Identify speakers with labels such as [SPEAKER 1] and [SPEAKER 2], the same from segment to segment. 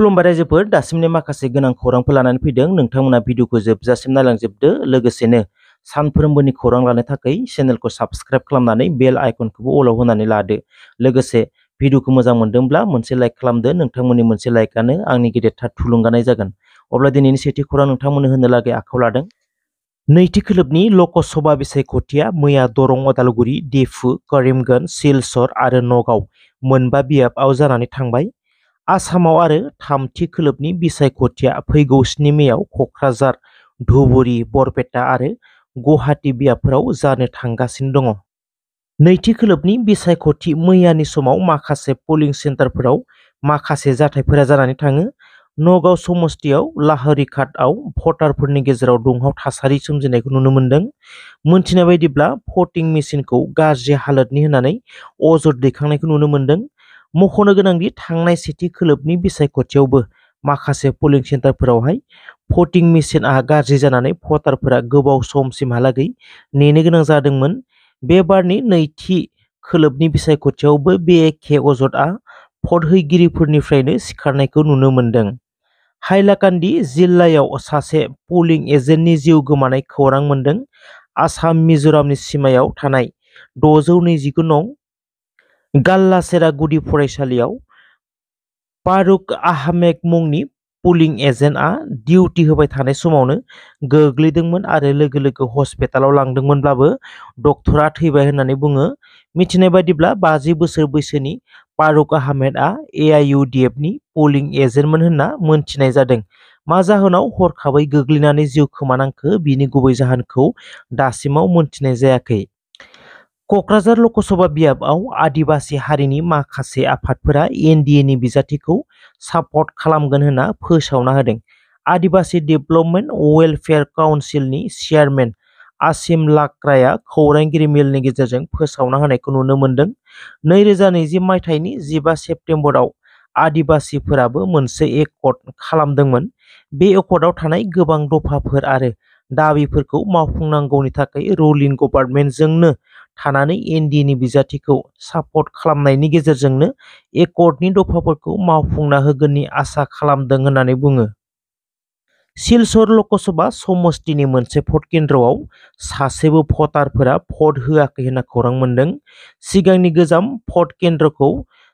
[SPEAKER 1] खुलुमबाय रायजोफोर दासिमनि माखासे गोनां खौरांफोर लानानै फैदों नोंथांमोना भिडिअखौ जोबजासिम नायलांजोबदो लोगोसेनो सानफ्रोमबोनि खौरां लानो थाखाय चेनेलखौ साबस्क्राइब खालामनानै बेल आइकनखौबो अलाव होनानै लादो लोगोसे भिडिअखौ मोजां मोनदोंब्ला मोनसे लाइक खालामदो नोंथांमोननि मोनसे लाइकआनो आंनि गेदेरथार थुलुंगानाय जागोन अब्ला दिनैनि सेथि खौरां नोंथांमोननो होनो लागै आखायाव लादों नैथि खोलोबनि लकसभा बिसायख'थिया मैया दरं अदालगुरि देफु करिमगन्ज सिलचर आरो नगाव मोनबा बियाबाव जानानै थांबाय आसामाव आरो थामथि खोलोबनि बिसायख'थिया फैगौ 7 मेयाव क'क्राझार धुबुरी बरपेटा आरो गुवाहाटी बियाबफोराव जानो थांगासिनो दङ नैथि खोलोबनि बिसायख'थि मैयानि समाव माखासे पोलिं सेन्टारफोराव माखासे जाथायफोरा जानानै थाङो नगाव समस्तियाव लाहरिघाटआव भटारफोरनि गेजेराव दुंहाव थासारि सोमजिनायखौ नुनो मोन्दों मोनथिनाय बायदिब्ला भटिं मेसिनखौ गाज्रि हालोदनि होननानै अजद दैखांनायखौ नुनो मोन्दों मख'नो गोनांदि थांनाय सेथि खोलोबनि बिसायख'थियावबो माखासे पोलिं सेन्टारफोरावहाय भटिं मेसिनआ गाज्रि जानानै भटारफोरा गोबाव समसिमहालागै नेनो गोनां जादोंमोन बे बारनि नैथि खोलोबनि बिसायख'थियावबो बे एखे अजदआ भट हैगिरिफोरनिफ्रायनो सिखारनायखौ नुनो मोन्दों हाइलाकान्दि जिल्लायाव सासे पोलिं एजेन्टनि जिउ गोमानाय खौरां मोन्दों आसाम मिजोरामनि सिमायाव थानाय 629 नं गाल्लासेरा गुदि फरायसालियाव फारुक आहमेद मुंनि पोलिं एजेन्टआ डिउटि होबाय थानाय समावनो गोग्लैदोंमोन आरो लोगो लोगो हस्पिटालाव लांदोंमोनब्लाबो डक्टरा थैबाय होननानै बुङो मिथिनाय बायदिब्ला 50 बोसोर बैसोनि फारुक आहमेदआ एआइइउडिएफनि पोलिं एजेन्टमोन होनना मोनथिनाय जादों मा जाहोनाव हरखाबै गोग्लैनानै जिउ खोमानांखो बिनि गुबै जाहोनखौ दासिमाव मोनथिनाय जायाखै क'क्राझार लकसभा बियाबाव आदिबासि हारिनि माखासे आफादफोरा एनडिएनि बिजाथिखौ सापर्ट खालामगोन होनना फोसावना होदों आदिबासि डेभेलपमेन्ट वेलफेयार काउन्सिलनि चेयारमेन आसिम लाक्राया खौरांगिरि मेलनि गेजेरजों फोसावना होनायखौ नुनो मोन्दों 2020 मायथाइनि 15 सेप्तेम्बराव आदिबासिफोराबो मोनसे एकर्ड खालामदोंमोन बे एकर्डआव थानाय गोबां दफाफोर आरो दाबिफोरखौ मावफुंनांगौनि थाखाय रुलिं गभर्नमेन्टजोंनो थानानै एनडिएनि बिजाथिखौ सापर्ट खालामनायनि गेजेरजोंनो एकर्डनि दफाफोरखौ मावफुंना होगोननि आसा खालामदों होननानै बुङो सिलचर लकसभा समस्तिनि मोनसे भट केन्द्रआव सासेबो भटारफोरा भट होआखै होनना खौरां मोन्दों सिगांनि गोजाम भट केन्द्रखौ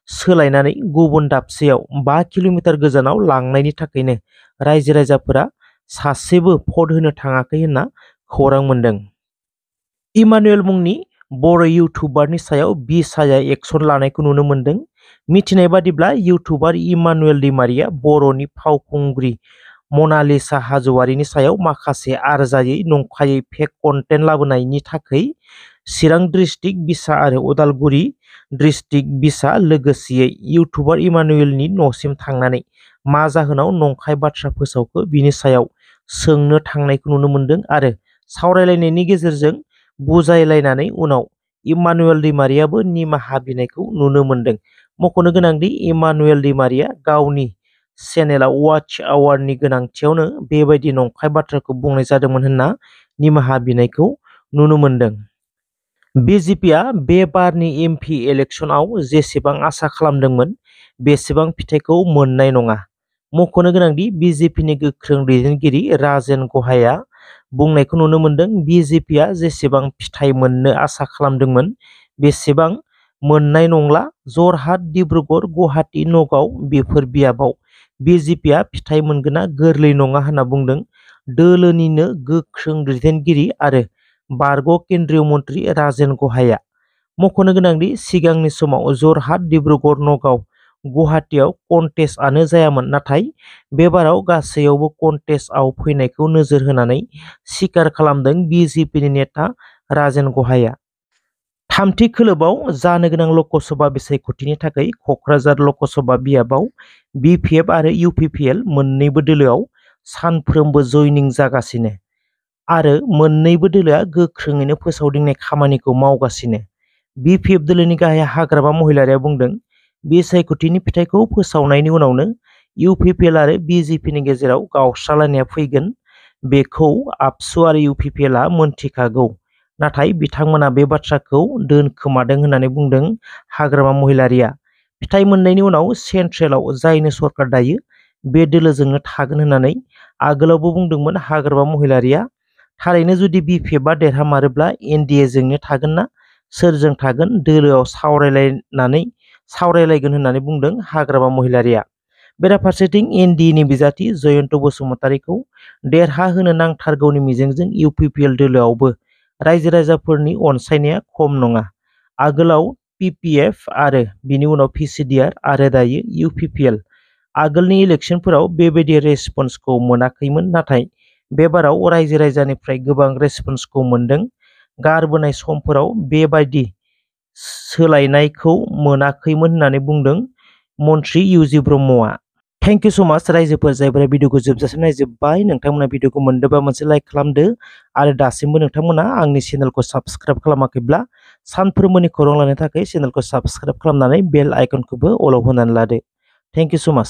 [SPEAKER 1] सोलायनानै गुबुन दाबसेयाव 5 किल'मिटार गोजानाव लांनायनि थाखायनो रायजो राजाफोरा सासेबो भट होनो थाङाखै होनना खौरां मोन्दों इमानुएल मुंनि बर' इउटुबारनि सायाव बिसाया एक्सन लानायखौ नुनो मोन्दों मिथिनाय बादिब्ला इउटुबार इमानुएल दैमारिया बर'नि फावखुंग्रि मनालिसा हाज'वारिनि सायाव माखासे आरजायै नंखायै फेक कन्टेन्ट लाबोनायनि थाखाय चिरां डिस्ट्रिक्ट बिसा आरो उदालगुरि डिस्ट्रिक्ट बिसा लोगोसेयै इउटुबार इमानुएलनि न'सिम थांनानै मा जाहोनाव नंखाय बाथ्रा फोसावखो बिनि सायाव सोंनो थांनायखौ नुनो मोन्दों आरो सावरायलायनायनि गेजेरजों बुजायलायनानै उनाव इमानुएल दैमारियाबो निमाहा बिनायखौ नुनो मोन्दों मख'नो गोनांदि इमानुएल दैमारिया गावनि चेनेलाव वाच आवारनि गोनांथियावनो बेबायदि नंखाय बाथ्राखौ बुंनाय जादोंमोन होनना निमाहा बिनायखौ नुनो मोन्दों बिजेपिआ बे बारनि एमपि इलेक्शनाव जेसेबां आसा खालामदोंमोन बेसेबां फिथायखौ मोननाय नङा मख'नो गोनांदि बिजेपिनि गोख्रों दैदेनगिरि राजेन गहाया बुंनायखौ नुनो मोन्दों बिजेपिआ जेसेबां फिथाइ मोननो आसा खालामदोंमोन बेसेबां मोननाय नंला जरहाट डिब्रुगड़ गुवाहाटी नगाव बेफोर बियाबाव बिजेपिआ फिथाइ मोनगोना गोरलै नङा होनना बुंदों दोलोनिनो गोख्रों दैदेनगिरि आरो बारग' केन्द्रीय मन्त्रि राजेन गहाया मख'नो गोनांदि सिगांनि समाव जरहाट डिब्रुगड़ नगाव गुवाहाटीआव कन्टेस्टआनो जायामोन नाथाय बे बाराव गासैयावबो कन्टेस्टआव फैनायखौ नोजोर होनानै स्वीकार खालामदों बिजेपिनि नेता राजेन गहाया थामथि खोलोबाव जानो गोनां लकसभा बिसायख'थिनि थाखाय क'क्राझार लकसभा बियाबाव बिपिएफ आरो इउपिपिएल मोन्नैबो दोलोआव सानफ्रोमबो जयनिं जागासिनो आरो मोन्नैबो दोलोआ गोख्रोङैनो फोसावदिंनाय खामानिखौ मावगासिनो बिपिएफ दोलोनि गाहाय हाग्रामा महिलारिया बुंदों बिसायख'थिनि फिथायखौ फोसावनायनि उनावनो इउपिपिएल आरो बिजेपिनि गेजेराव गावस्रालायनाया फैगोन बेखौ आबसु आरो इउपिपिएलआ मोनथिखागौ नाथाय बिथांमोना बे बाथ्राखौ दोनखोमादों होननानै बुंदों हाग्रामा महिलारिया फिथाइ मोननायनि उनाव सेन्ट्रेलाव जायनो सरकार दायो बे दोलोजोंनो थागोन होननानै आगोलावबो बुंदोंमोन हाग्रामा महिलारिया। थारैनो जुदि बिपिएफआ देरहामारोब्ला एनडिए जोंनो थागोन ना सोरजों थागोन दोलोआव सावरायलायगोन होननानै बुंदों हाग्रामा महिलारिया। बेराफारसेथिं एनडिएनि बिजाथि जयन्त बसुमतारीखौ देरहाहोनो नांथारगौनि मिजिंजों इउपिपिएल दोलोआवबो रायजो राजाफोरनि अनसायनाया खम नङा। आगोलाव पिपिएफ आरो बिनि उनाव पिसिडिआर आरो दायो इउपिपिएल आगोलनि इलेक्शनफोराव बेबायदि रेसपन्सखौ मोनाखैमोन, नाथाय बेबाराव रायजो राजानिफ्राय गोबां रेसपन्सखौ मोनदों। गारबोनाय समफोराव बेबायदि सोलायनायखौ मोनाखैमोन होननानै बुंदों मन्त्रि इउजि ब्रह्मआ। थेंक इउ सो माच रायजोफोर जायफोरा भिडिअखौ जोबजासिम नायजोब्बाय। नोंथांमोना भिडिअखौ मोनदोंबा मोनसे लाइक खालामदो आरो दासिमबो नोंथांमोना आंनि चेनेलखौ साबस्क्राइब खालामाखैब्ला सानफ्रोमबोनि खौरां लानो थाखाय चेनेलखौ साबस्क्राइब खालामनानै बेल आइकनखौबो अलाव होनानै लादो। थेंक इउ सो माच।